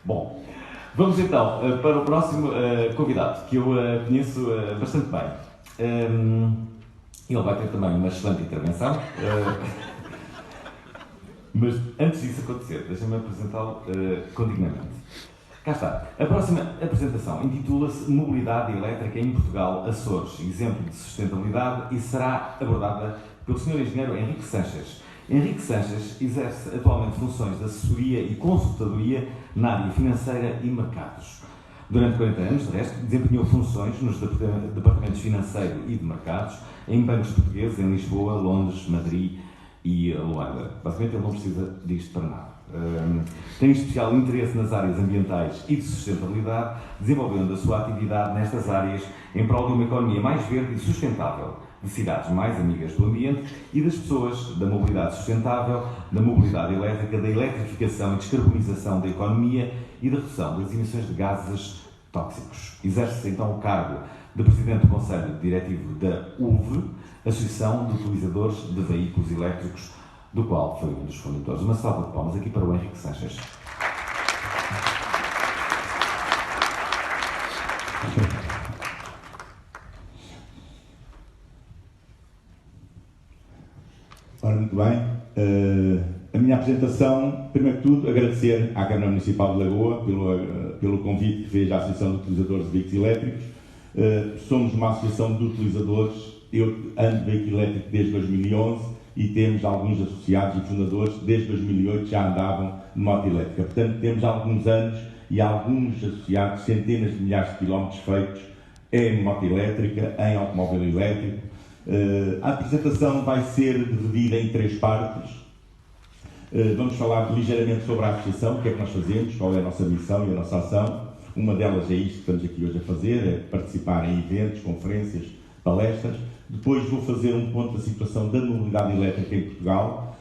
Bom, vamos então para o próximo convidado, que eu conheço bastante bem. Ele vai ter também uma excelente intervenção. Mas antes disso acontecer, deixa-me apresentá-lo continuamente. Cá está. A próxima apresentação intitula-se Mobilidade Elétrica em Portugal, Açores, exemplo de sustentabilidade, e será abordada pelo Sr. Engenheiro Henrique Sanches. Henrique Sanches exerce atualmente funções de assessoria e consultadoria na área financeira e mercados. Durante 40 anos, de resto, desempenhou funções nos departamentos financeiro e de mercados em bancos portugueses em Lisboa, Londres, Madrid e Luanda. Basicamente, ele não precisa disto para nada. Tem especial interesse nas áreas ambientais e de sustentabilidade, desenvolvendo a sua atividade nestas áreas em prol de uma economia mais verde e sustentável, de cidades mais amigas do ambiente e das pessoas, da mobilidade sustentável, da mobilidade elétrica, da eletrificação e descarbonização da economia e da redução das emissões de gases tóxicos. Exerce então o cargo de Presidente do Conselho Diretivo da UV, Associação de Utilizadores de Veículos Elétricos, do qual foi um dos fundadores. Uma salva de palmas aqui para o Henrique Sanches. Ora, muito bem. A minha apresentação, primeiro de tudo, agradecer à Câmara Municipal de Lagoa pelo convite que fez à Associação de Utilizadores de Veículos Elétricos. Somos uma associação de utilizadores, eu ando de veículo elétrico desde 2011 e temos alguns associados e fundadores que desde 2008 já andavam de moto elétrica. Portanto, temos alguns anos e alguns associados, centenas de milhares de quilómetros feitos em moto elétrica, em automóvel elétrico. A apresentação vai ser dividida em 3 partes. Vamos falar ligeiramente sobre a associação, o que é que nós fazemos, qual é a nossa missão e a nossa ação. Uma delas é isto que estamos aqui hoje a fazer, é participar em eventos, conferências, palestras. Depois vou fazer um ponto da situação da mobilidade elétrica em Portugal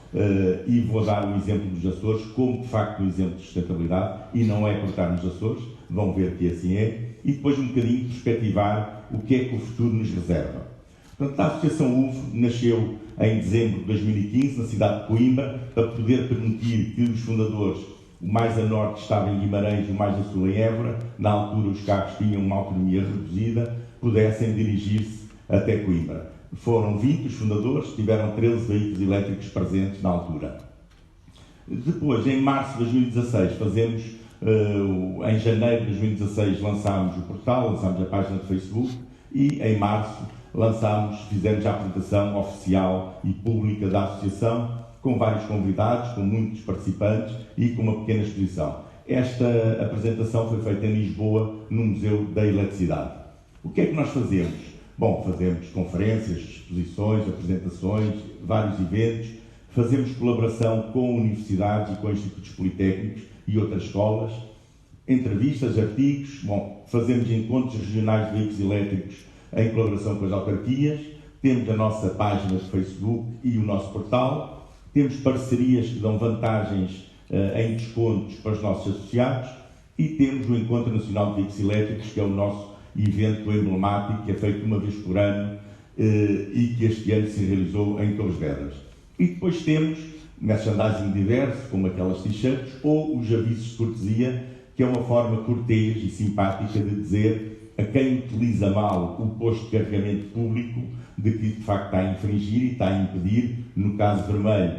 e vou dar um exemplo dos Açores, como de facto um exemplo de sustentabilidade, e não é cortar nos Açores, vão ver que assim é, e depois um bocadinho perspectivar o que é que o futuro nos reserva. Portanto, a Associação UV nasceu em dezembro de 2015, na cidade de Coimbra, para poder permitir que os fundadores, o mais a norte estava em Guimarães e o mais a sul em Évora, na altura os carros tinham uma autonomia reduzida, pudessem dirigir-se até Coimbra. Foram 20 os fundadores, tiveram 13 veículos elétricos presentes na altura. Depois, em março de 2016, em janeiro de 2016 lançámos o portal, lançámos a página de Facebook e em março fizemos a apresentação oficial e pública da associação, com vários convidados, com muitos participantes e com uma pequena exposição. Esta apresentação foi feita em Lisboa, no Museu da Eletricidade. O que é que nós fazemos? Bom, fazemos conferências, exposições, apresentações, vários eventos, fazemos colaboração com universidades e com institutos politécnicos e outras escolas, entrevistas, artigos, fazemos encontros regionais de veículos elétricos em colaboração com as autarquias, temos a nossa página de Facebook e o nosso portal, temos parcerias que dão vantagens em descontos para os nossos associados e temos o Encontro Nacional de Veículos Elétricos, que é o nosso evento emblemático, que é feito uma vez por ano e que este ano se realizou em Torres Vedras. E depois temos merchandising diverso, como aquelas t-shirts, ou os avisos de cortesia, que é uma forma cortês e simpática de dizer a quem utiliza mal o posto de carregamento público de que de facto está a infringir e está a impedir. No caso vermelho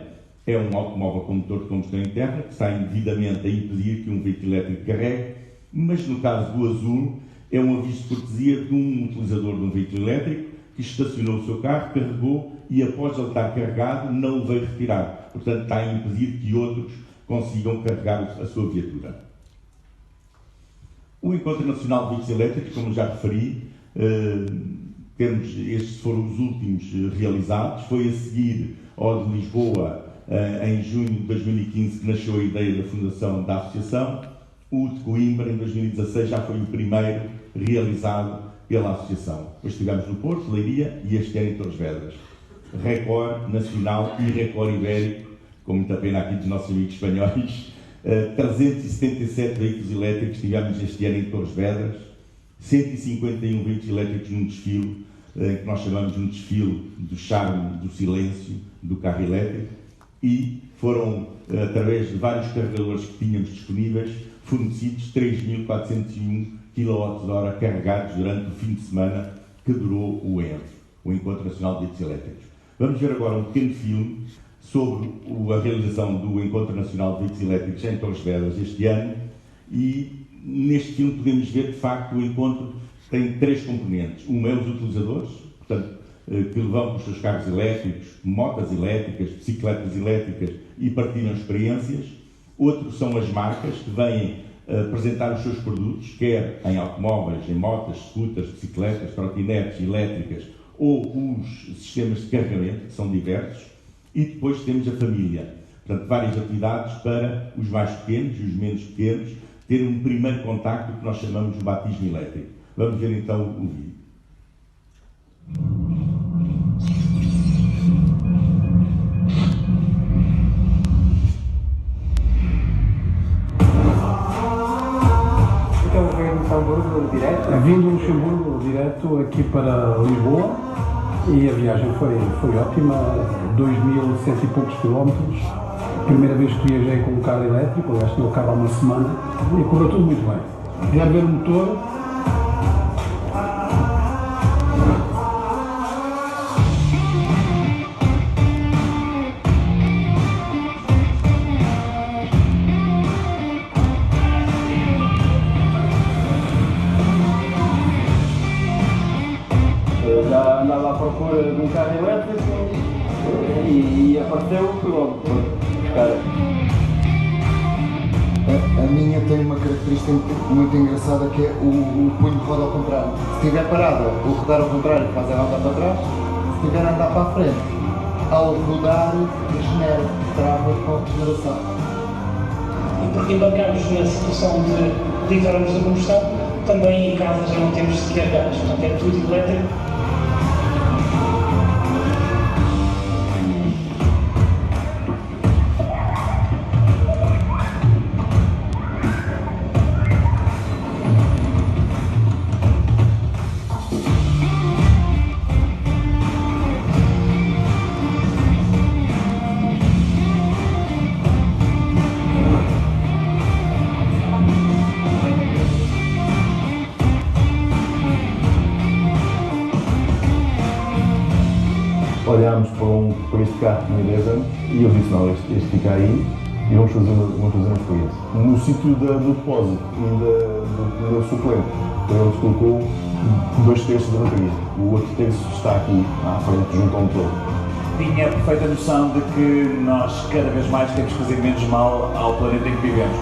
é um automóvel com motor de combustão interna que está indevidamente a impedir que um veículo elétrico carregue, mas no caso do azul é um aviso de cortesia de um utilizador de um veículo elétrico que estacionou o seu carro, carregou e após ele estar carregado não o veio retirar. Portanto, está a impedir que outros consigam carregar a sua viatura. O Encontro Nacional de Veículos Elétricos, como já referi, estes foram os últimos realizados. Foi a seguir ao de Lisboa, em junho de 2015, que nasceu a ideia da fundação da associação. O de Coimbra, em 2016, já foi o primeiro realizado pela associação. Depois estivemos no Porto, Leiria e este ano em Torres Vedras. Recorde nacional e recorde ibérico, com muita pena aqui dos nossos amigos espanhóis. 377 veículos elétricos tivemos este ano em Torres Vedras, 151 veículos elétricos num desfile, que nós chamamos de um desfile do charme, do silêncio, do carro elétrico, e foram, através de vários carregadores que tínhamos disponíveis, fornecidos 3.401 kWh carregados durante o fim de semana que durou o ENV, o Encontro Nacional de Veículos Elétricos. Vamos ver agora um pequeno filme sobre a realização do Encontro Nacional de Veículos Elétricos em Torres Vedras este ano, e neste filme podemos ver, de facto, o encontro tem 3 componentes. Uma é os utilizadores, portanto, que vão com os seus carros elétricos, motas elétricas, bicicletas elétricas e partilham experiências. Outro são as marcas que vêm apresentar os seus produtos, quer em automóveis, em motas, scooters, bicicletas, trotinetes elétricas ou os sistemas de carregamento, que são diversos. E depois temos a família, portanto, várias atividades para os mais pequenos e os menos pequenos ter um primeiro contacto que nós chamamos de batismo elétrico. Vamos ver então o vídeo. Então veio de Luxemburgo direto? Vim de Luxemburgo direto aqui para Lisboa e a viagem foi ótima, 2.100 e poucos quilómetros. Primeira vez que viajei com um carro elétrico, aliás tinha o carro há uma semana e correu tudo muito bem. Já ver o motor. Já andava à procura de um carro elétrico e apareceu o piloto buscar. A minha tem uma característica muito engraçada, que é o punho de roda ao contrário. Se estiver parada, o rodar ao contrário faz ela andar para trás, se estiver a andar para a frente, ao rodar regenera, trava com a regeneração. E porque embarcamos na situação de livrarmos da combustão, também em casa já não temos sequer gás, portanto é tudo elétrico. Olhámos para este carro que tinha 10 anos e eu disse, não, este fica aí e vamos fazer uma experiência. No sítio do depósito e do suplente, ele colocou 2/3 da bateria. O outro terço está aqui à frente, junto ao motor. Tinha a perfeita noção de que nós cada vez mais temos que fazer menos mal ao planeta em que vivemos.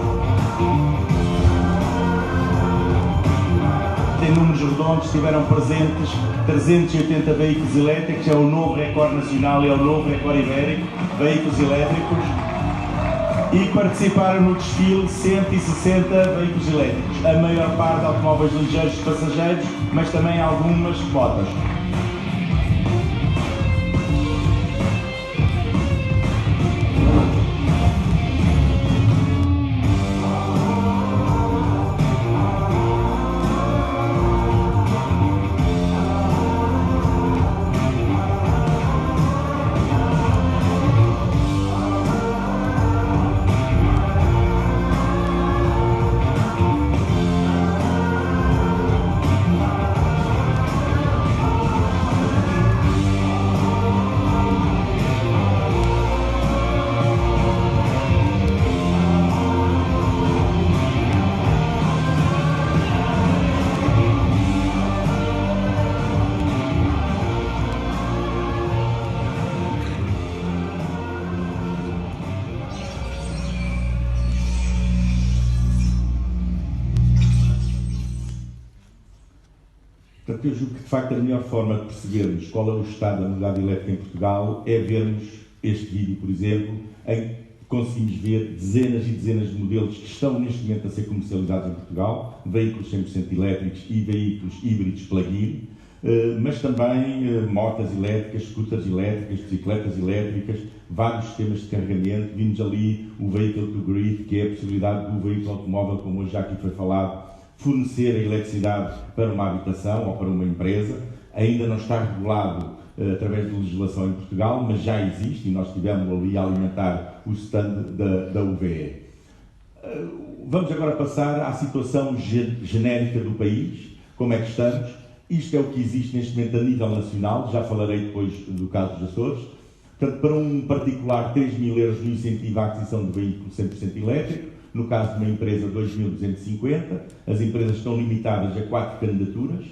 Em números redondos estiveram presentes 380 veículos elétricos, é o novo recorde nacional e é o novo recorde ibérico, veículos elétricos, e participaram no desfile 160 veículos elétricos, a maior parte de automóveis ligeiros de passageiros, mas também algumas motas. Portanto, eu julgo que, de facto, a melhor forma de percebermos qual é o estado da mobilidade elétrica em Portugal é vermos este vídeo, por exemplo, em que conseguimos ver dezenas e dezenas de modelos que estão neste momento a ser comercializados em Portugal, veículos 100% elétricos e veículos híbridos plug-in, mas também motas elétricas, scooters elétricas, bicicletas elétricas, vários sistemas de carregamento. Vimos ali o Vehicle to Grid, que é a possibilidade do veículo automóvel, como hoje já aqui foi falado, fornecer a eletricidade para uma habitação ou para uma empresa. Ainda não está regulado através de legislação em Portugal, mas já existe e nós estivemos ali a alimentar o stand da UVE. Vamos agora passar à situação genérica do país, como é que estamos. Isto é o que existe neste momento a nível nacional, já falarei depois do caso dos Açores. Portanto, para um particular, 3.000 euros no incentivo à aquisição de veículo 100% elétrico, no caso de uma empresa, 2.250, as empresas estão limitadas a 4 candidaturas.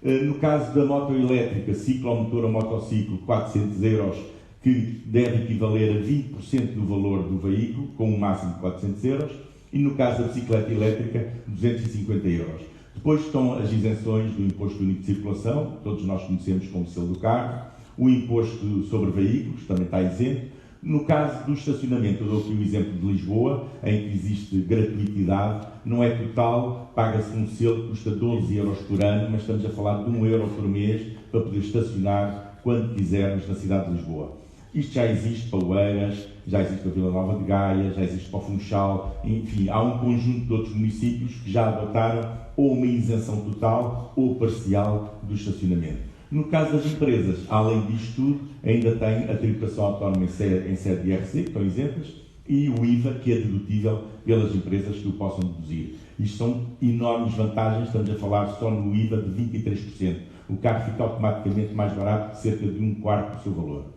No caso da moto elétrica, ciclo ou motor ou motociclo, 400 euros, que deve equivaler a 20% do valor do veículo, com um máximo de 400 euros. E no caso da bicicleta elétrica, 250 euros. Depois estão as isenções do Imposto Único de Circulação, que todos nós conhecemos como selo do carro, o Imposto sobre Veículos, também está isento. No caso do estacionamento, eu dou aqui o exemplo de Lisboa, em que existe gratuitidade, não é total, paga-se um selo que custa 12 euros por ano, mas estamos a falar de 1 euro por mês para poder estacionar quando quisermos na cidade de Lisboa. Isto já existe para Oeiras, já existe para Vila Nova de Gaia, já existe para o Funchal, enfim, há um conjunto de outros municípios que já adotaram ou uma isenção total ou parcial do estacionamento. No caso das empresas, além disto tudo, ainda tem a tributação autónoma em sede de IRC, que estão isentas, e o IVA, que é dedutível pelas empresas que o possam deduzir. Isto são enormes vantagens, estamos a falar só no IVA de 23%. O carro fica automaticamente mais barato, cerca de 1/4 do seu valor.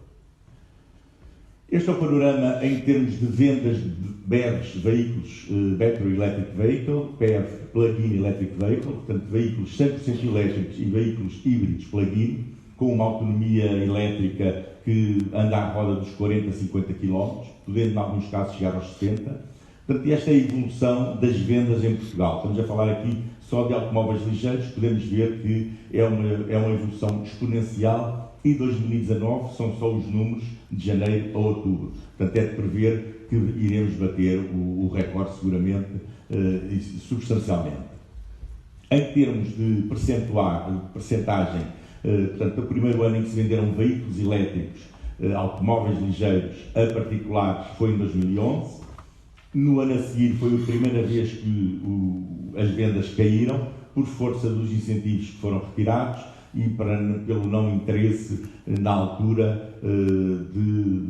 Este é o panorama em termos de vendas de BEVs, veículos Battery Electric Vehicle, PEV, Plug-in Electric Vehicle, portanto veículos 100% elétricos e veículos híbridos plug-in, com uma autonomia elétrica que anda à roda dos 40 a 50 km, podendo em alguns casos chegar aos 70. Portanto, esta é a evolução das vendas em Portugal. Estamos a falar aqui só de automóveis ligeiros, podemos ver que é uma evolução exponencial. E 2019 são só os números de janeiro a outubro. Portanto, é de prever que iremos bater o recorde seguramente e substancialmente. Em termos de percentagem, portanto, o primeiro ano em que se venderam veículos elétricos, automóveis ligeiros a particulares foi em 2011. No ano a seguir foi a primeira vez que as vendas caíram por força dos incentivos que foram retirados e pelo não interesse na altura de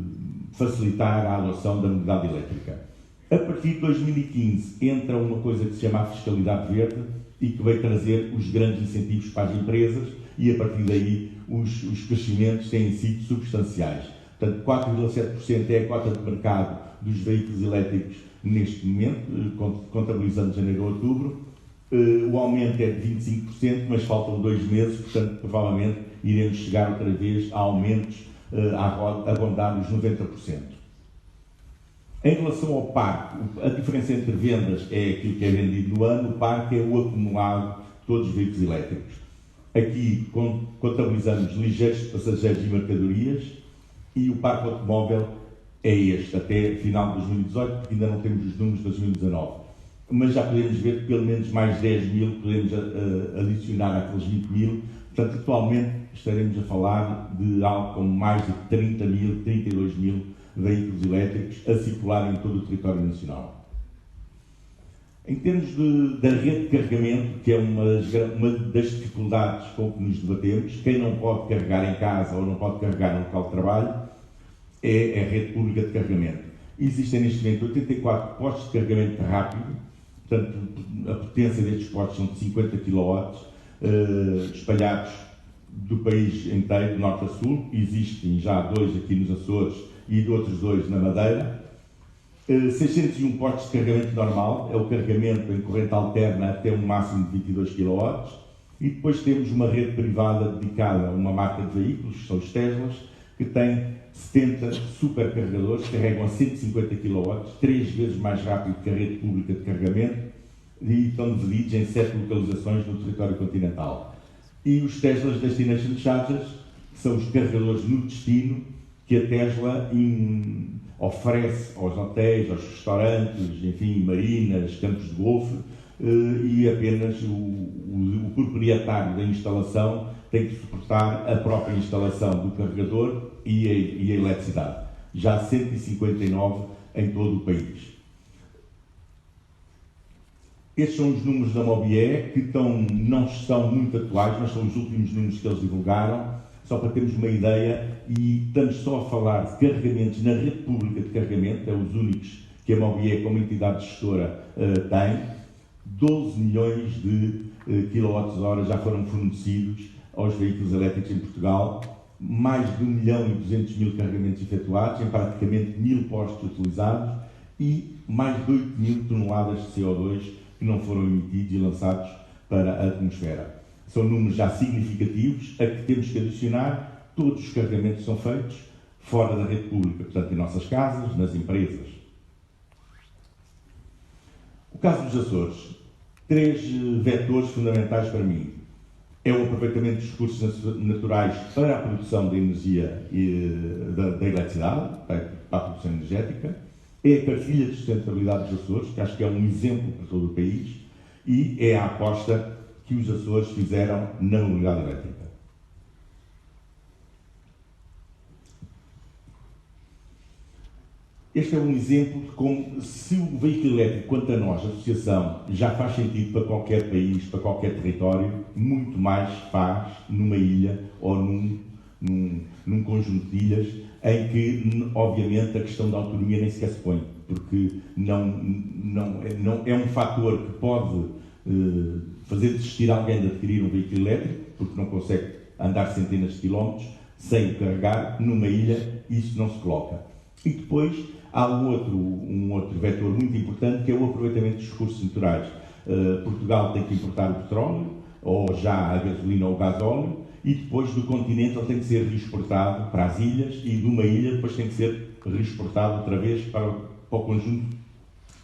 facilitar a adoção da mobilidade elétrica. A partir de 2015 entra uma coisa que se chama a fiscalidade verde e que veio trazer os grandes incentivos para as empresas e a partir daí os crescimentos têm sido substanciais. Portanto, 4,7% é a cota de mercado dos veículos elétricos neste momento, contabilizando de janeiro a outubro. O aumento é de 25%, mas faltam 2 meses, portanto, provavelmente iremos chegar outra vez a aumentos a rondar os 90%. Em relação ao parque, a diferença entre vendas é aquilo que é vendido no ano, o parque é o acumulado de todos os veículos elétricos. Aqui contabilizamos ligeiros passageiros e mercadorias e o parque automóvel é este, até final de 2018, porque ainda não temos os números de 2019. Mas já podemos ver que pelo menos mais 10 mil podemos adicionar àqueles 20 mil. Portanto, atualmente estaremos a falar de algo como mais de 30 mil, 32 mil veículos elétricos a circular em todo o território nacional. Em termos da rede de carregamento, que é uma das dificuldades com que nos debatemos, quem não pode carregar em casa ou não pode carregar no local de trabalho, é a rede pública de carregamento. Existem neste momento 84 postos de carregamento rápido. Portanto, a potência destes postos são de 50 kW, espalhados do país inteiro, de norte a sul. Existem já 2 aqui nos Açores e outros 2 na Madeira. 601 postos de carregamento normal, é o carregamento em corrente alterna até um máximo de 22 kW. E depois temos uma rede privada dedicada a uma marca de veículos, que são os Teslas, que tem 70 supercarregadores que carregam a 150 kW, 3 vezes mais rápido que a rede pública de carregamento e estão divididos em 7 localizações no território continental. E os Teslas Destination Chargers, que são os carregadores no destino que a Tesla oferece aos hotéis, aos restaurantes, enfim, marinas, campos de golfe, e apenas o proprietário da instalação tem que suportar a própria instalação do carregador e a eletricidade. Já 159 em todo o país. Estes são os números da Mobie, que não são muito atuais, mas são os últimos números que eles divulgaram. só para termos uma ideia, e estamos só a falar de carregamentos na rede pública de carregamento, é os únicos que a Mobié, como entidade gestora, tem. 12 milhões de kWh já foram fornecidos aos veículos elétricos em Portugal, mais de 1.200.000 carregamentos efetuados, em praticamente 1.000 postos utilizados e mais de 8.000 toneladas de CO2 que não foram emitidos e lançados para a atmosfera. São números já significativos a que temos que adicionar. Todos os carregamentos são feitos fora da rede pública, portanto, em nossas casas, nas empresas. O caso dos Açores, 3 vetores fundamentais para mim. É o aproveitamento dos recursos naturais para a produção de energia e da eletricidade, para a produção energética. É a cartilha de sustentabilidade dos Açores, que acho que é um exemplo para todo o país, e é a aposta que os Açores fizeram na mobilidade elétrica. Este é um exemplo de como, se o veículo elétrico, quanto a nós, a associação, já faz sentido para qualquer país, para qualquer território, muito mais faz numa ilha ou num conjunto de ilhas, em que, obviamente, a questão da autonomia nem sequer se põe, porque não é um fator que pode fazer desistir alguém de adquirir um veículo elétrico, porque não consegue andar centenas de quilómetros sem o carregar. Numa ilha, isso não se coloca. E depois há um outro vetor muito importante, que é o aproveitamento dos recursos naturais. Portugal tem que importar o petróleo, ou já a gasolina ou o gasóleo, e depois do continente ele tem que ser reexportado para as ilhas, e de uma ilha depois tem que ser reexportado outra vez para o conjunto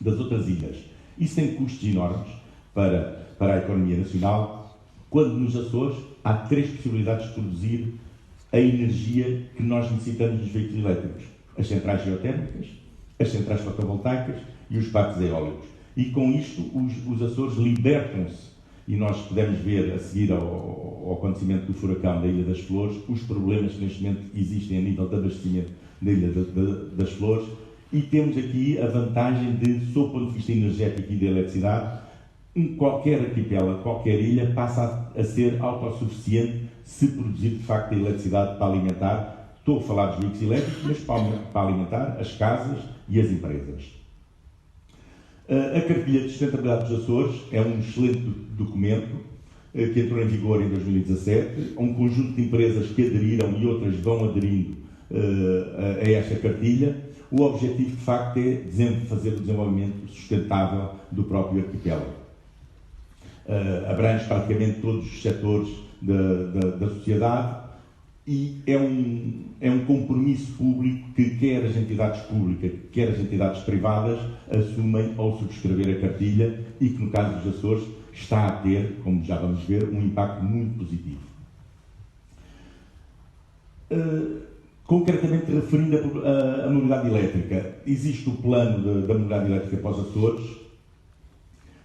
das outras ilhas. Isso tem custos enormes para a economia nacional, quando nos Açores há 3 possibilidades de produzir a energia que nós necessitamos dos veículos elétricos: as centrais geotérmicas, as centrais fotovoltaicas e os parques eólicos. E com isto os Açores libertam-se, e nós podemos ver a seguir ao acontecimento do furacão da Ilha das Flores, os problemas que neste momento existem a nível de abastecimento da Ilha das Flores, e temos aqui a vantagem de, sob o ponto de vista energético e de eletricidade, qualquer arquipélago, qualquer ilha passa a ser autossuficiente se produzir de facto a eletricidade para alimentar. Estou a falar dos veículos elétricos, mas para alimentar as casas e as empresas. A Cartilha de Sustentabilidade dos Açores é um excelente documento que entrou em vigor em 2017. Um conjunto de empresas que aderiram e outras vão aderindo a esta cartilha. O objetivo, de facto, é fazer o desenvolvimento sustentável do próprio arquipélago. Abrange praticamente todos os setores da sociedade, e é um compromisso público que quer as entidades públicas, quer as entidades privadas assumem ao subscrever a cartilha, e que no caso dos Açores está a ter, como já vamos ver, um impacto muito positivo. Concretamente, referindo a mobilidade elétrica, existe o plano da mobilidade elétrica para os Açores,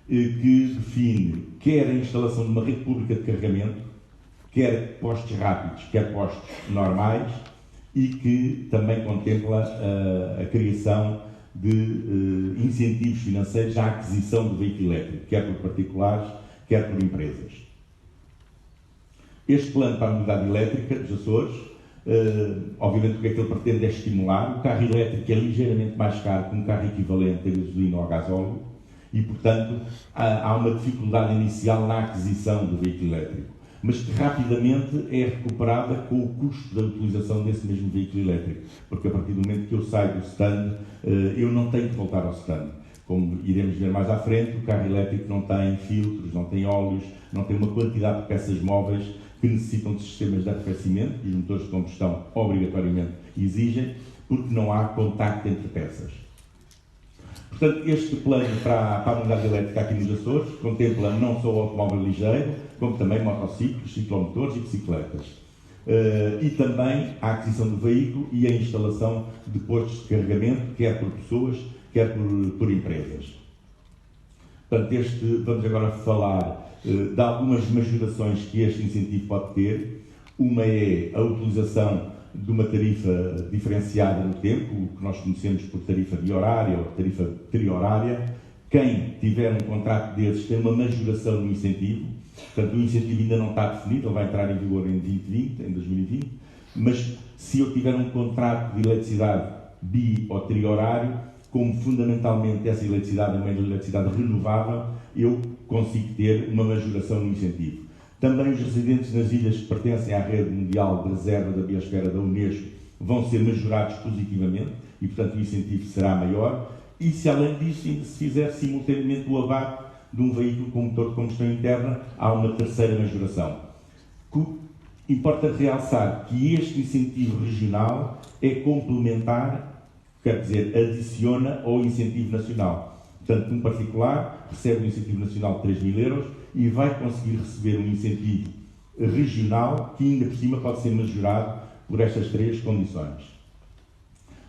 que define quer a instalação de uma rede pública de carregamento, quer postos rápidos, quer postos normais, e que também contempla a criação de incentivos financeiros à aquisição do veículo elétrico, quer por particulares, quer por empresas. Este plano para a mobilidade elétrica dos Açores, obviamente o que é que ele pretende é estimular. O carro elétrico é ligeiramente mais caro que um carro equivalente a gasolina ou a gasóleo, e, portanto, há uma dificuldade inicial na aquisição do veículo elétrico, mas que rapidamente é recuperada com o custo da utilização desse mesmo veículo elétrico, porque a partir do momento que eu saio do stand, eu não tenho que voltar ao stand. Como iremos ver mais à frente, o carro elétrico não tem filtros, não tem óleos, não tem uma quantidade de peças móveis que necessitam de sistemas de arrefecimento, que os motores de combustão obrigatoriamente exigem, porque não há contacto entre peças. Portanto, este plano para a mobilidade elétrica aqui nos Açores contempla não só o automóvel ligeiro, como também motociclos, ciclomotores e bicicletas. E também a aquisição do veículo e a instalação de postos de carregamento, quer por pessoas, quer por empresas. Portanto, vamos agora falar de algumas majorações que este incentivo pode ter. Uma é a utilização de uma tarifa diferenciada no tempo, o que nós conhecemos por tarifa biorária ou tarifa triorária. Quem tiver um contrato desses tem uma majoração no incentivo, Portanto, o incentivo ainda não está definido, ele vai entrar em vigor em 2020, mas se eu tiver um contrato de eletricidade bi ou trihorário, como fundamentalmente essa eletricidade é uma eletricidade renovável, eu consigo ter uma majoração no incentivo. Também os residentes nas ilhas que pertencem à rede mundial de reserva da biosfera da Unesco vão ser majorados positivamente e, portanto, o incentivo será maior. E se, além disso, ainda se fizer simultaneamente o abate de um veículo com motor de combustão interna, há uma terceira majoração. Importa realçar que este incentivo regional é complementar, quer dizer, adiciona ao incentivo nacional. Portanto, um particular recebe um incentivo nacional de 3.000 euros e vai conseguir receber um incentivo regional que, ainda por cima, pode ser majorado por estas três condições.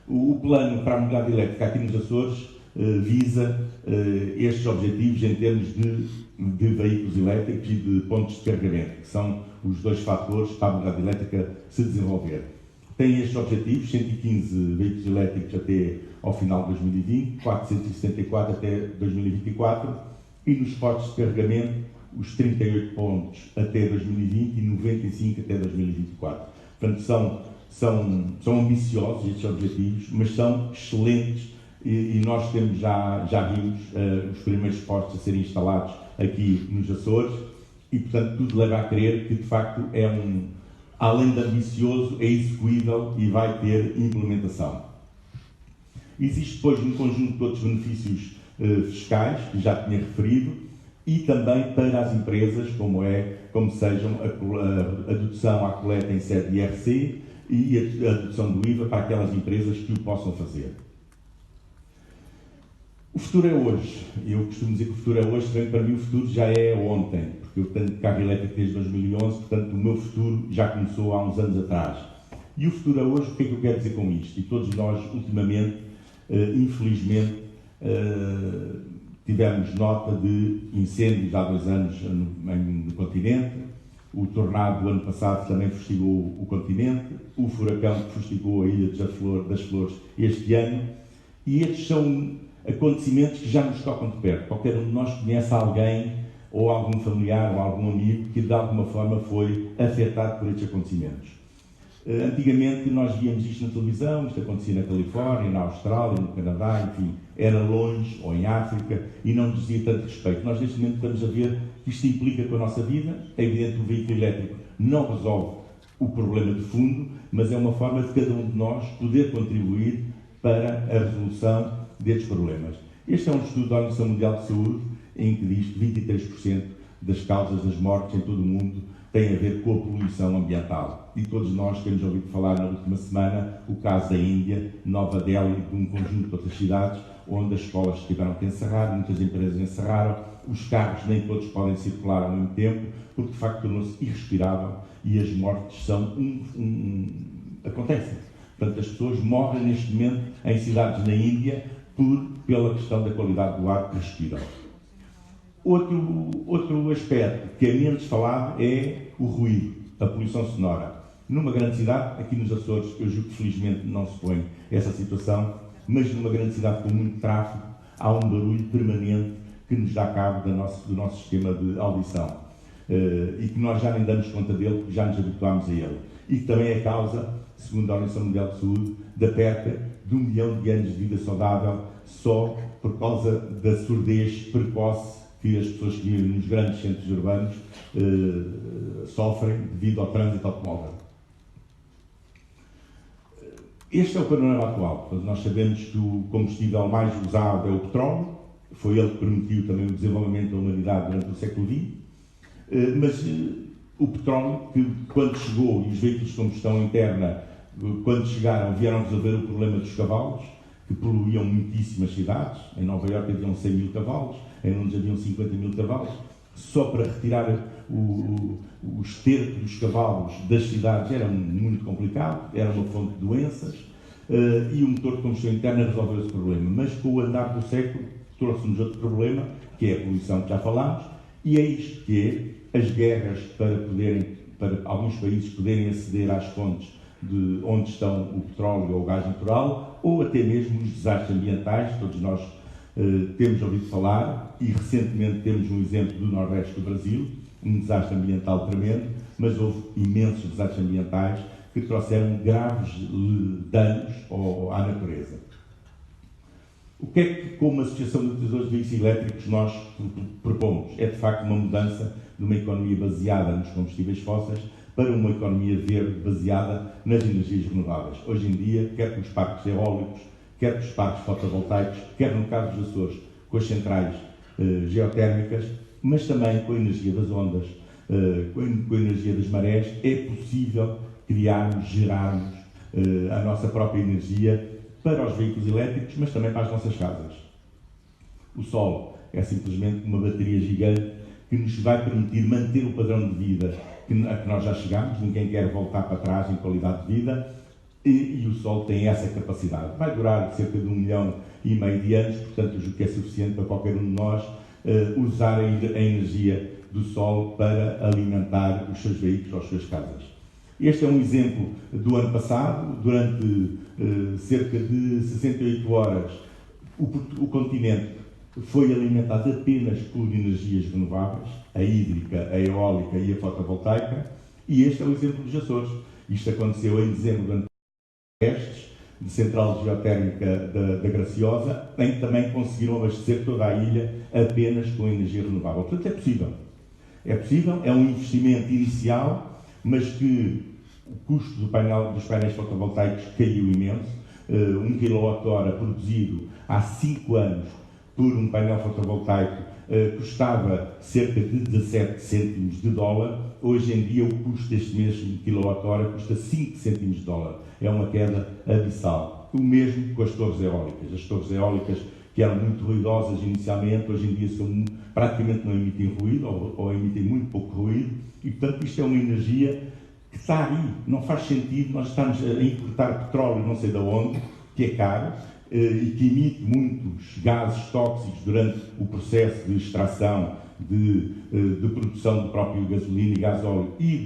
O plano para a mobilidade elétrica aqui nos Açores visa estes objetivos em termos de veículos elétricos e de pontos de carregamento, que são os dois fatores para a mobilidade elétrica se desenvolver. Tem estes objetivos: 115 veículos elétricos até ao final de 2020, 474 até 2024, e nos postos de carregamento, os 38 pontos até 2020 e 95 até 2024. Portanto, são ambiciosos estes objetivos, mas são excelentes e nós temos já vimos os primeiros postos a serem instalados aqui nos Açores e, portanto, tudo leva a crer que, de facto, além de ambicioso, é execuível e vai ter implementação. Existe depois um conjunto de outros benefícios fiscais, que já tinha referido, e também para as empresas, como sejam a dedução à coleta em sede de IRC e a dedução do IVA para aquelas empresas que o possam fazer. O futuro é hoje. Eu costumo dizer que o futuro é hoje, também para mim o futuro já é ontem, porque eu tenho carro elétrico desde 2011, portanto o meu futuro já começou há uns anos atrás. E o futuro é hoje, o que é que eu quero dizer com isto? E todos nós, ultimamente, infelizmente, tivemos nota de incêndios há 2 anos no continente, o tornado do ano passado também fustigou o continente, o furacão que fustigou a Ilha das Flores este ano, e estes são acontecimentos que já nos tocam de perto. Qualquer um de nós conhece alguém, ou algum familiar, ou algum amigo, que de alguma forma foi afetado por estes acontecimentos. Antigamente nós víamos isto na televisão, isto acontecia na Califórnia, na Austrália, no Canadá, enfim, era longe, ou em África, e não nos dizia tanto respeito. Nós neste momento estamos a ver que isto implica com a nossa vida. É evidente que o veículo elétrico não resolve o problema de fundo, mas é uma forma de cada um de nós poder contribuir para a resolução destes problemas. Este é um estudo da Organização Mundial de Saúde em que diz que 23% das causas das mortes em todo o mundo têm a ver com a poluição ambiental. E todos nós temos ouvido falar na última semana o caso da Índia, Nova Delhi, de um conjunto de outras cidades, onde as escolas tiveram que encerrar, muitas empresas encerraram, os carros nem todos podem circular ao mesmo tempo, porque de facto tornou-se irrespirável e as mortes acontecem. Portanto, as pessoas morrem neste momento em cidades na Índia pela questão da qualidade do ar que respiram. Outro aspecto que é menos falado é o ruído, a poluição sonora. Numa grande cidade, aqui nos Açores, eu julgo que felizmente não se põe essa situação, mas numa grande cidade com muito tráfego, há um barulho permanente que nos dá cabo do nosso sistema de audição e que nós já nem damos conta dele, porque já nos habituámos a ele. E que também é causa, segundo a Organização Mundial de Saúde, da perca de 1 milhão de anos de vida saudável só por causa da surdez precoce que as pessoas que vivem nos grandes centros urbanos sofrem devido ao trânsito automóvel. Este é o panorama atual. Nós sabemos que o combustível mais usado é o petróleo, foi ele que permitiu também o desenvolvimento da humanidade durante o século XX, mas o petróleo, que quando chegou, e os veículos de combustão interna, quando chegaram, vieram resolver o problema dos cavalos, que poluíam muitíssimas cidades. Em Nova Iorque haviam 100 mil cavalos, em Londres haviam 50 mil cavalos. Só para retirar o esterco dos cavalos das cidades era muito complicado, era uma fonte de doenças, e o motor de combustão interna resolveu esse problema. Mas com o andar do século trouxe-nos outro problema, que é a poluição que já falámos, e é isto que é as guerras para alguns países poderem aceder às fontes de onde estão o petróleo ou o gás natural, ou até mesmo os desastres ambientais. Todos nós Temos ouvido falar e recentemente temos um exemplo do Nordeste do Brasil, um desastre ambiental tremendo, mas houve imensos desastres ambientais que trouxeram graves danos à natureza. O que é que, como Associação de Utilizadores de Veículos Elétricos, nós propomos? É, de facto, uma mudança de uma economia baseada nos combustíveis fósseis para uma economia verde baseada nas energias renováveis. Hoje em dia, quer com os parques eólicos, quer com os parques fotovoltaicos, quer no caso dos Açores, com as centrais geotérmicas, mas também com a energia das ondas, com a energia das marés, é possível criarmos, gerarmos a nossa própria energia para os veículos elétricos, mas também para as nossas casas. O sol é simplesmente uma bateria gigante que nos vai permitir manter o padrão de vida a que nós já chegamos, ninguém quer voltar para trás em qualidade de vida, e o sol tem essa capacidade. Vai durar cerca de 1,5 milhão de anos, portanto, o que é suficiente para qualquer um de nós usar a energia do sol para alimentar os seus veículos ou as suas casas. Este é um exemplo do ano passado. Durante cerca de 68 horas, o continente foi alimentado apenas por energias renováveis, a hídrica, a eólica e a fotovoltaica, e este é o exemplo dos Açores. Isto aconteceu em dezembro do ano passado, de central geotérmica da Graciosa, em que também conseguiram abastecer toda a ilha apenas com energia renovável. Portanto, é possível. É possível, é um investimento inicial, mas que o custo dos painéis fotovoltaicos caiu imenso. 1 kWh produzido há 5 anos por um painel fotovoltaico custava cerca de 17 cêntimos de dólar. Hoje em dia o custo deste mesmo kWh custa 5 cêntimos de dólar. É uma queda abissal. O mesmo com as torres eólicas. As torres eólicas, que eram muito ruidosas inicialmente, hoje em dia praticamente não emitem ruído ou emitem muito pouco ruído, e portanto isto é uma energia que está aí. Não faz sentido nós estarmos a importar petróleo não sei de onde, que é caro, e que emite muitos gases tóxicos durante o processo de extração, de produção do próprio gasolina e gasóleo e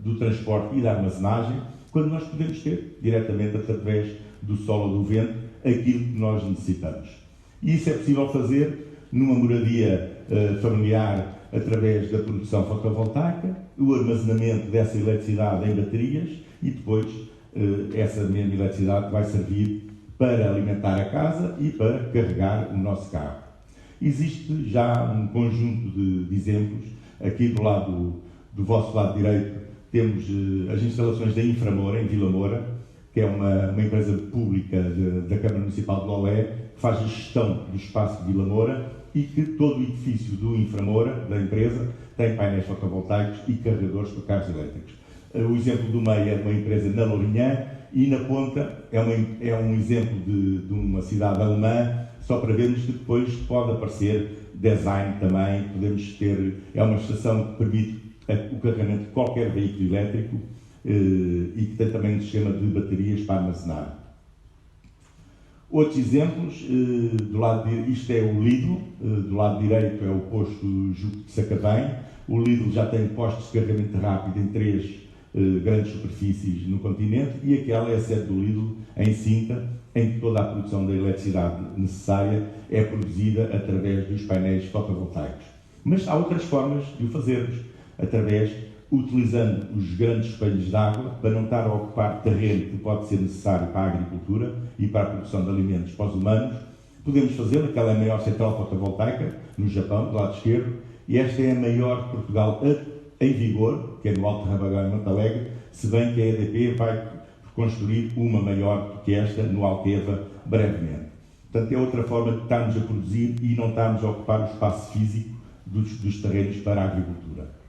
do transporte e da armazenagem, quando nós podemos ter diretamente através do sol ou do vento aquilo que nós necessitamos. E isso é possível fazer numa moradia familiar através da produção fotovoltaica, o armazenamento dessa eletricidade em baterias e depois essa mesma eletricidade vai servir para alimentar a casa e para carregar o nosso carro. Existe já um conjunto de exemplos. Aqui do vosso lado direito temos as instalações da Inframora, em Vila Moura, que é uma empresa pública da Câmara Municipal de Lolé, que faz a gestão do espaço de Vila Moura e que todo o edifício do Inframora, da empresa, tem painéis fotovoltaicos e carregadores para carros elétricos. O exemplo do meio é de uma empresa na Lourinhã, e na ponta é um exemplo de uma cidade alemã, só para vermos que depois pode aparecer design também. Podemos ter, é uma estação que permite o carregamento de qualquer veículo elétrico e que tem também um sistema de baterias para armazenar. Outros exemplos, isto é o Lidl, do lado direito é o posto de Sacavém. O Lidl já tem postos de carregamento rápido em 3 grandes superfícies no continente, e aquela é a sede do Lidl em Sinta, em que toda a produção da eletricidade necessária é produzida através dos painéis fotovoltaicos. Mas há outras formas de o fazermos, utilizando os grandes espelhos de água para não estar a ocupar terreno que pode ser necessário para a agricultura e para a produção de alimentos para os humanos. Podemos fazê-lo. Aquela é a maior central fotovoltaica no Japão, do lado esquerdo, e esta é a maior de Portugal em vigor, que é no Alto Rabagão, em Monte Alegre, se bem que a EDP vai construir uma maior do que esta no Alqueva brevemente. Portanto, é outra forma de estarmos a produzir e não estarmos a ocupar o espaço físico dos terrenos para a agricultura.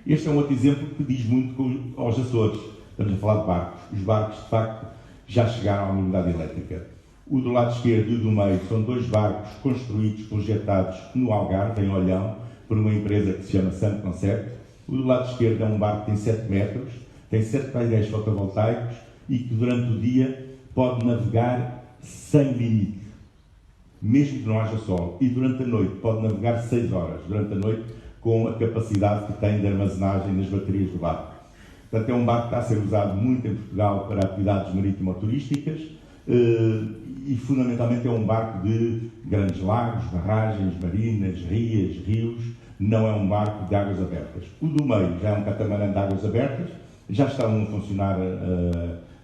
Este é um outro exemplo que diz muito aos Açores. Estamos a falar de barcos. Os barcos, de facto, já chegaram à mobilidade elétrica. O do lado esquerdo e o do meio são 2 barcos construídos, projetados no Algarve, em Olhão, por uma empresa que se chama Sun Concept. O do lado esquerdo é um barco que tem 7 metros, tem 7 painéis fotovoltaicos e que durante o dia pode navegar sem limite, mesmo que não haja sol. E durante a noite pode navegar 6 horas, durante a noite, com a capacidade que tem de armazenagem nas baterias do barco. Portanto, é um barco que está a ser usado muito em Portugal para atividades marítimo-turísticas e fundamentalmente é um barco de grandes lagos, barragens, marinas, rios, não é um barco de águas abertas. O do meio já é um catamarã de águas abertas, já estão a funcionar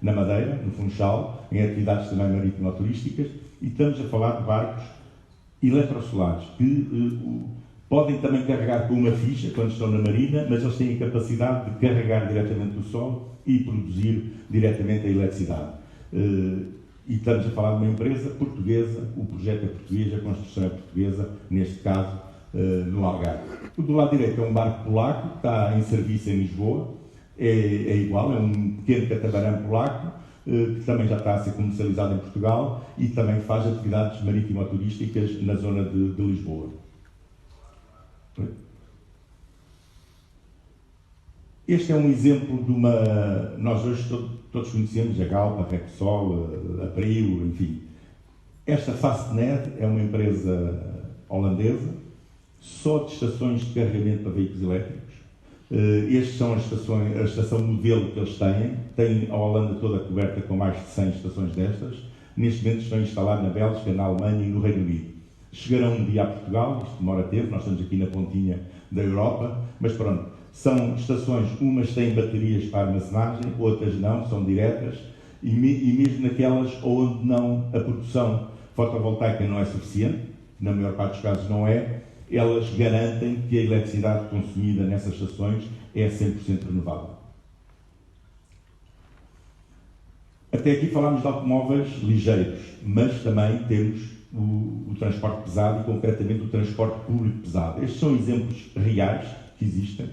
na Madeira, no Funchal, em atividades também marítimo-turísticas, e estamos a falar de barcos eletrosolares, que podem também carregar com uma ficha quando estão na marina, mas eles têm a capacidade de carregar diretamente do solo e produzir diretamente a eletricidade. E estamos a falar de uma empresa portuguesa, o projeto é português, a construção é portuguesa, neste caso, no Algarve. O do lado direito é um barco polaco, que está em serviço em Lisboa, é igual, é um pequeno catamarã polaco, que também já está a ser comercializado em Portugal e também faz atividades marítimo-turísticas na zona de Lisboa. Este é um exemplo de uma... Nós hoje todos conhecemos a Galp, a Repsol, a Prio, enfim. Esta Fastned é uma empresa holandesa, só de estações de carregamento para veículos elétricos. Estas são a estação modelo que eles têm. Tem a Holanda toda coberta com mais de 100 estações destas. Neste momento estão instalados na Bélgica, na Alemanha e no Reino Unido. Chegarão um dia a Portugal, isto demora tempo, nós estamos aqui na pontinha da Europa, mas pronto, são estações, umas têm baterias para armazenagem, outras não, são diretas, e mesmo naquelas onde não, a produção fotovoltaica não é suficiente, na maior parte dos casos não é, elas garantem que a eletricidade consumida nessas estações é 100% renovável. Até aqui falámos de automóveis ligeiros, mas também temos o transporte pesado e concretamente o transporte público pesado. Estes são exemplos reais que existem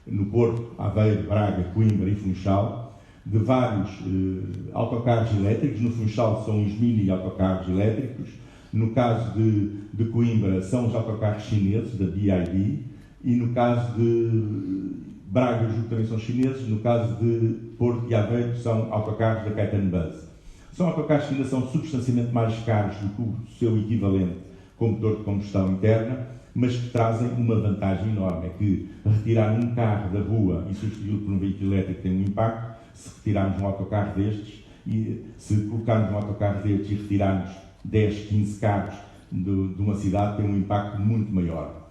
no Porto, Aveiro, Braga, Coimbra e Funchal, de vários autocarros elétricos. No Funchal são os mini autocarros elétricos. No caso de Coimbra são os autocarros chineses, da BYD, e no caso de Braga, julgo que também são chineses. No caso de Porto e Aveiro são autocarros da Caetan Bus. São autocarros que ainda são substancialmente mais caros do que o seu equivalente com motor de combustão interna, mas que trazem uma vantagem enorme, é que retirar um carro da rua e substituí-lo por um veículo elétrico tem um impacto. Se retirarmos um autocarro destes, e se colocarmos um autocarro destes e retirarmos 10, 15 carros de uma cidade, tem um impacto muito maior.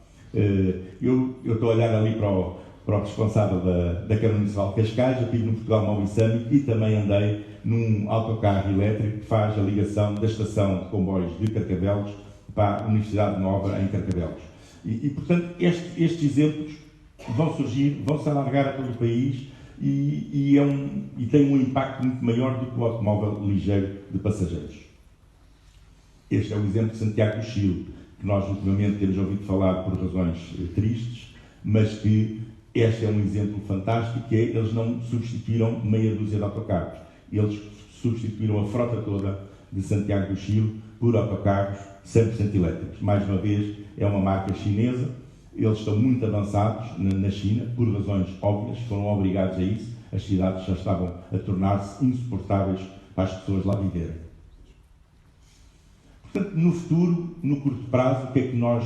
Eu estou a olhar ali para o responsável da Câmara Municipal de Cascais. Eu estive no Portugal Mobile Summit e também andei num autocarro elétrico que faz a ligação da estação de comboios de Carcavelos para a Universidade Nova em Carcavelos. Portanto, estes exemplos vão surgir, vão se alargar a todo o país e têm um impacto muito maior do que o automóvel ligeiro de passageiros. Este é o exemplo de Santiago do Chile, que nós ultimamente temos ouvido falar por razões tristes, mas que este é um exemplo fantástico, que é, eles não substituíram meia dúzia de autocarros, eles substituíram a frota toda de Santiago do Chile por autocarros 100% elétricos. Mais uma vez, é uma marca chinesa, eles estão muito avançados na China, por razões óbvias, foram obrigados a isso, as cidades já estavam a tornar-se insuportáveis para as pessoas lá viverem. Portanto, no futuro, no curto prazo, o que é que nós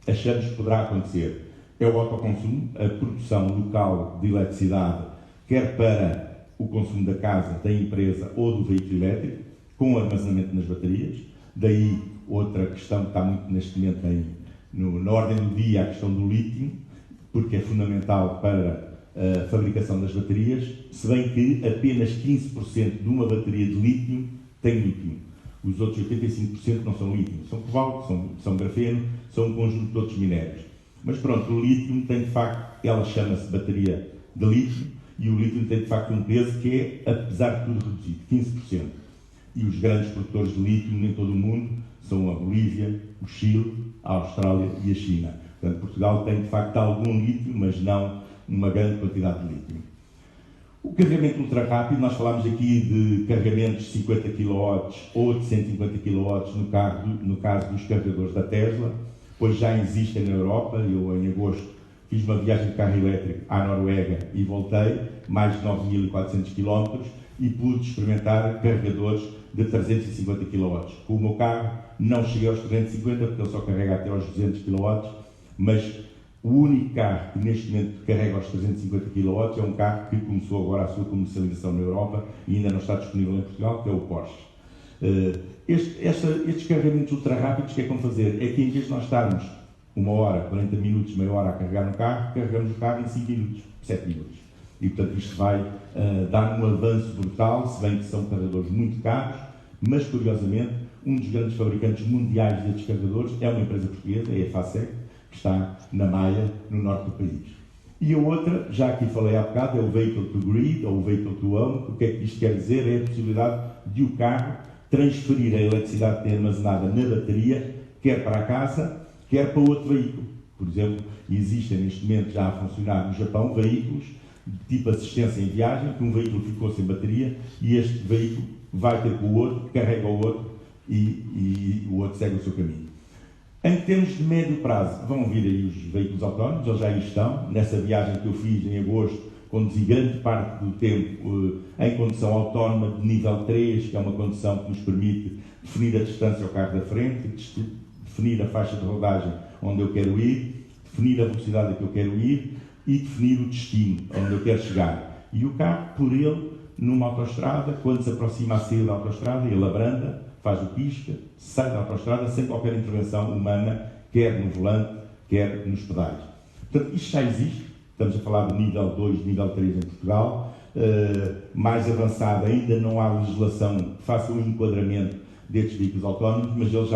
achamos que poderá acontecer? É o autoconsumo, a produção local de eletricidade, quer para o consumo da casa, da empresa ou do veículo elétrico, com armazenamento nas baterias. Daí outra questão que está muito neste momento na ordem do dia, a questão do lítio, porque é fundamental para a fabricação das baterias, se bem que apenas 15% de uma bateria de lítio tem lítio. Os outros 85% não são lítio, são cobalto, são grafeno, são um conjunto de outros minérios. Mas pronto, o lítio tem de facto, ela chama-se bateria de lítio, e o lítio tem de facto um peso que é, apesar de tudo, reduzido, 15%. E os grandes produtores de lítio em todo o mundo são a Bolívia, o Chile, a Austrália e a China. Portanto, Portugal tem de facto algum lítio, mas não uma grande quantidade de lítio. O carregamento ultra rápido, nós falámos aqui de carregamentos de 50 kW ou de 150 kW no caso dos carregadores da Tesla, pois já existem na Europa. Eu, em agosto, fiz uma viagem de carro elétrico à Noruega e voltei, mais de 9.400 km, e pude experimentar carregadores de 350 kW. Com o meu carro não cheguei aos 350, porque ele só carrega até aos 200 kW, mas o único carro que neste momento carrega aos 350 kW é um carro que começou agora a sua comercialização na Europa e ainda não está disponível em Portugal, que é o Porsche. Estes carregamentos ultra rápidos, o que é que vão fazer? É que em vez de nós estarmos 1 hora, 40 minutos, meia hora a carregar no carro, carregamos o carro em 5 minutos, 7 minutos. E, portanto, isto vai dar um avanço brutal, se bem que são carregadores muito caros, mas, curiosamente, um dos grandes fabricantes mundiais destes carregadores é uma empresa portuguesa, é a FASEC, que está na Maia, no norte do país. E a outra, já aqui falei há bocado, é o Vehicle to Grid, ou o Vehicle to Home. O que é que isto quer dizer? É a possibilidade de o carro transferir a eletricidade que tem armazenada na bateria, quer para a casa, quer para outro veículo. Por exemplo, existem neste momento já a funcionar no Japão veículos de tipo assistência em viagem, que um veículo ficou sem bateria e este veículo vai ter com o outro, carrega o outro e o outro segue o seu caminho. Em termos de médio prazo, vão vir aí os veículos autónomos, eles já aí estão. Nessa viagem que eu fiz em agosto, conduzi grande parte do tempo em condução autónoma de nível 3, que é uma condução que nos permite definir a distância ao carro da frente, definir a faixa de rodagem onde eu quero ir, definir a velocidade a que eu quero ir e definir o destino onde eu quero chegar. E o carro, por ele, numa autoestrada, quando se aproxima a sair da autoestrada, ele abranda, faz o pisca, sai da autoestrada sem qualquer intervenção humana, quer no volante, quer nos pedais. Portanto, isto já existe, estamos a falar de nível 2, nível 3 em Portugal, mais avançado ainda não há legislação que faça o enquadramento destes veículos autónomos, mas eles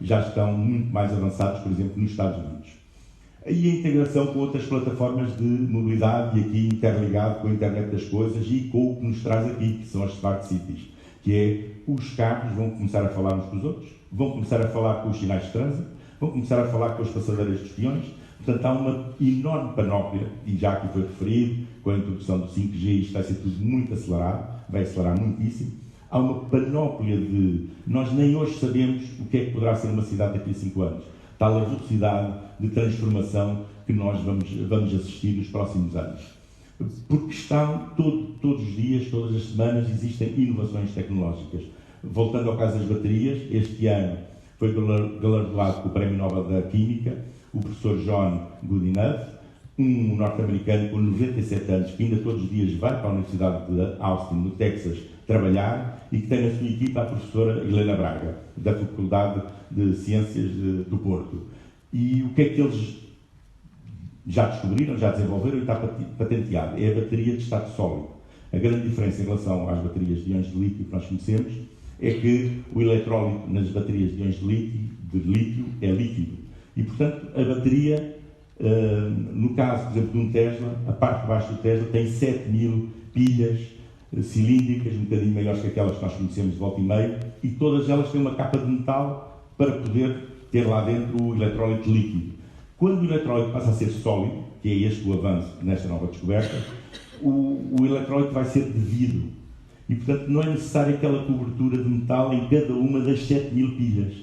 já estão muito mais avançados, por exemplo, nos Estados Unidos. E a integração com outras plataformas de mobilidade, e aqui interligado com a internet das coisas e com o que nos traz aqui, que são as Smart Cities, que é os carros vão começar a falar uns com os outros, vão começar a falar com os sinais de trânsito, vão começar a falar com as passadeiras dos peões. Portanto, há uma enorme panóplia, e já aqui foi referido, com a introdução do 5G, isto vai ser tudo muito acelerado, vai acelerar muitíssimo. Há uma panóplia de... Nós nem hoje sabemos o que é que poderá ser uma cidade daqui a 5 anos. Tal a velocidade de transformação que nós vamos assistir nos próximos anos. Porque estão todos os dias, todas as semanas, existem inovações tecnológicas. Voltando ao caso das baterias, este ano foi galardoado com o Prémio Nobel da Química o professor John Goodenough, um norte-americano com 97 anos, que ainda todos os dias vai para a Universidade de Austin, no Texas, trabalhar, e que tem na sua equipa a professora Helena Braga, da Faculdade de Ciências do Porto. E o que é que eles já descobriram, já desenvolveram e está patenteado? É a bateria de estado sólido. A grande diferença em relação às baterias de íons de lítio que nós conhecemos é que o eletrólito nas baterias de íons de lítio é líquido. E, portanto, a bateria, no caso, por exemplo, de um Tesla, a parte de baixo do Tesla tem 7.000 pilhas cilíndricas, um bocadinho maiores que aquelas que nós conhecemos de volta e meia, e todas elas têm uma capa de metal para poder ter lá dentro o eletrólito líquido. Quando o eletrólito passa a ser sólido, que é este o avanço nesta nova descoberta, o eletrólito vai ser de vidro. E, portanto, não é necessária aquela cobertura de metal em cada uma das 7.000 pilhas.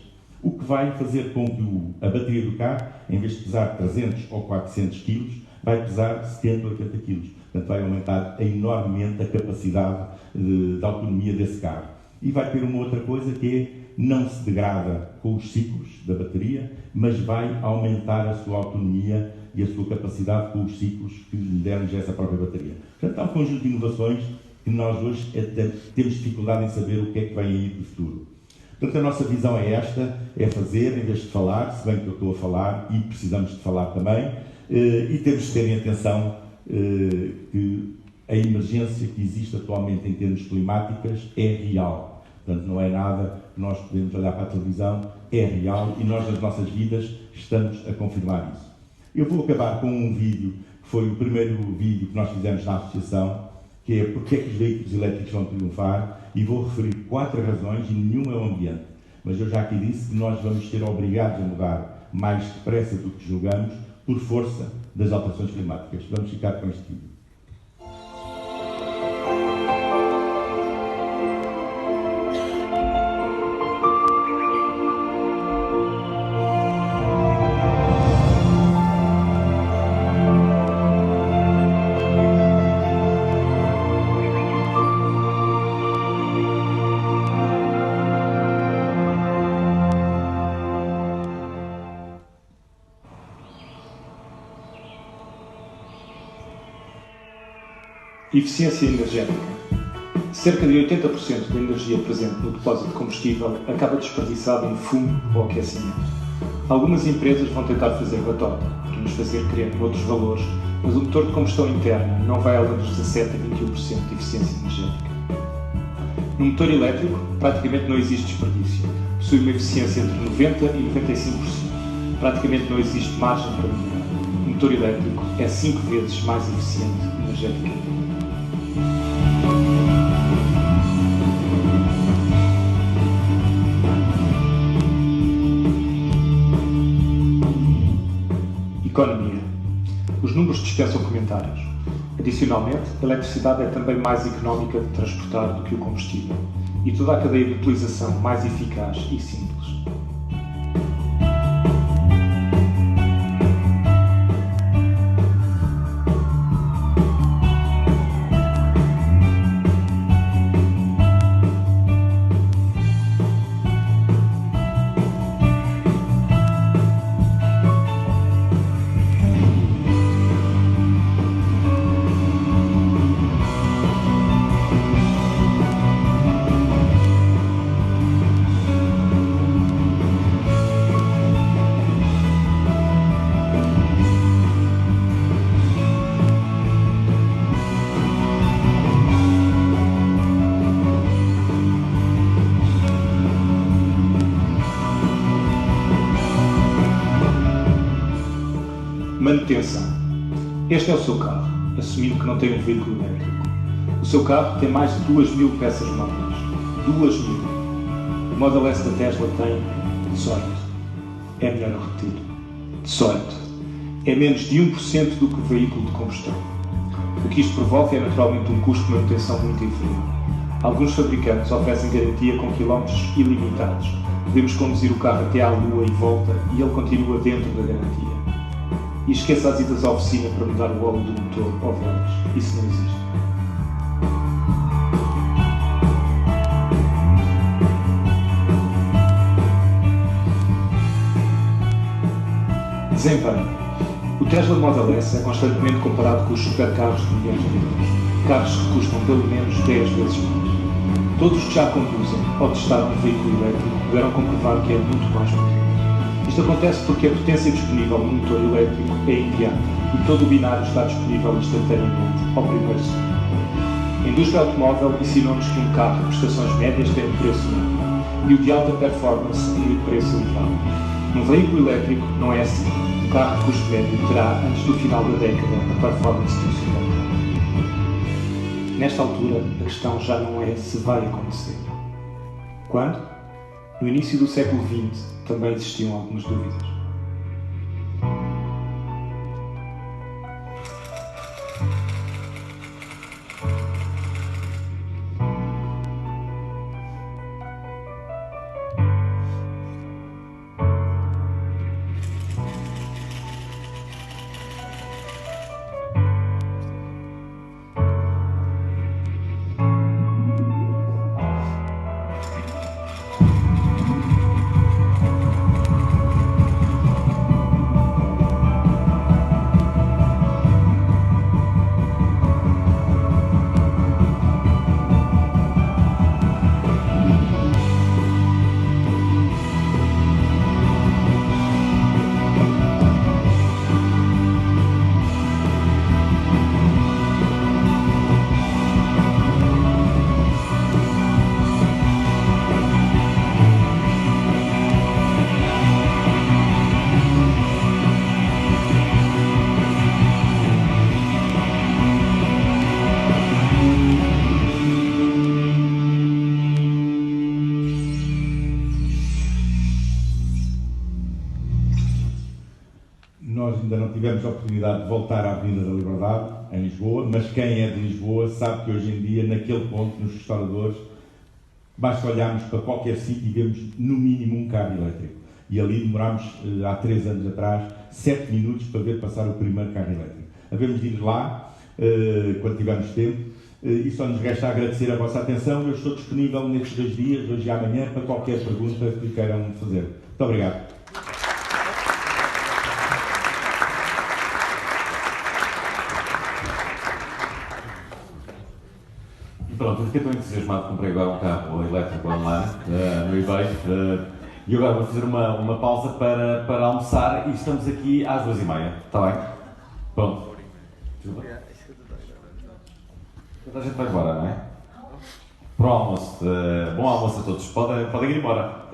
O que vai fazer com que a bateria do carro, em vez de pesar 300 ou 400 kg, vai pesar 70 ou 80 kg. Portanto, vai aumentar enormemente a capacidade de autonomia desse carro. E vai ter uma outra coisa que é, não se degrada com os ciclos da bateria, mas vai aumentar a sua autonomia e a sua capacidade com os ciclos que lhe deram essa própria bateria. Portanto, há um conjunto de inovações que nós hoje temos dificuldade em saber o que é que vem aí do futuro. Portanto, a nossa visão é esta, é fazer em vez de falar, se bem que eu estou a falar e precisamos de falar também, e temos de ter em atenção que a emergência que existe atualmente em termos climáticos é real. Portanto, não é nada que nós podemos olhar para a televisão, é real e nós nas nossas vidas estamos a confirmar isso. Eu vou acabar com um vídeo, que foi o primeiro vídeo que nós fizemos na associação, que é porque é que os veículos elétricos vão triunfar, e vou referir 4 razões, e nenhuma é o ambiente. Mas eu já aqui disse que nós vamos ser obrigados a mudar mais depressa do que julgamos, por força das alterações climáticas. Vamos ficar com este vídeo. Eficiência energética. Cerca de 80% da energia presente no depósito de combustível acaba desperdiçada em fumo ou aquecimento. Algumas empresas vão tentar fazer batota, para nos fazer crer em outros valores, mas o motor de combustão interna não vai além dos 17 a 21% de eficiência energética. No motor elétrico, praticamente não existe desperdício. Possui uma eficiência entre 90% e 95%. Praticamente não existe margem para melhorar. O motor elétrico é 5 vezes mais eficiente energeticamente. Economia. Os números dispensam comentários. Adicionalmente, a eletricidade é também mais económica de transportar do que o combustível e toda a cadeia de utilização mais eficaz e simples. Manutenção. Este é o seu carro, assumindo que não tem um veículo elétrico. O seu carro tem mais de 2.000 peças móveis. 2.000. O Model S da Tesla tem 18. É melhor não repetir. 18. É menos de 1% do que o veículo de combustão. O que isto provoca é naturalmente um custo de manutenção muito inferior. Alguns fabricantes oferecem garantia com quilómetros ilimitados. Podemos conduzir o carro até à Lua e volta e ele continua dentro da garantia. E esqueça as idas à oficina para mudar o óleo do motor ou velas. Isso não existe. Desempenho. O Tesla Model S é constantemente comparado com os supercarros de milhões de euros. Carros que custam pelo menos 10 vezes mais. Todos que já conduzem ou testaram um veículo elétrico puderam comprovar que é muito mais potente. Isto acontece porque a potência disponível no motor elétrico é imediata e todo o binário está disponível instantaneamente ao primeiro segundo. A indústria automóvel ensinou-nos que um carro de prestações médias tem um preço médio e o de alta performance tem um preço elevado. Num veículo elétrico não é assim. Um carro de custo médio terá, antes do final da década, a performance do seu carro. Nesta altura, a questão já não é se vai acontecer. Quando? No início do século XX, também existiam algumas dúvidas. Nós ainda não tivemos a oportunidade de voltar à Avenida da Liberdade, em Lisboa, mas quem é de Lisboa sabe que hoje em dia, naquele ponto, nos restauradores, basta olharmos para qualquer sítio e vemos no mínimo um carro elétrico. E ali demorámos, há 3 anos atrás, 7 minutos para ver passar o primeiro carro elétrico. Havemos de ir lá, quando tivermos tempo, e só nos resta agradecer a vossa atenção. Eu estou disponível nestes 2 dias, hoje e amanhã, para qualquer pergunta que queiram fazer. Muito obrigado. Pronto. pronto, eu fiquei tão entusiasmado, comprei agora um carro elétrico online no eBay. E agora vou fazer uma pausa para almoçar e estamos aqui às 2h30. Está bem? Pronto. Desculpa. Toda a gente vai embora, não é? Para o almoço. Bom almoço a todos. Podem ir embora.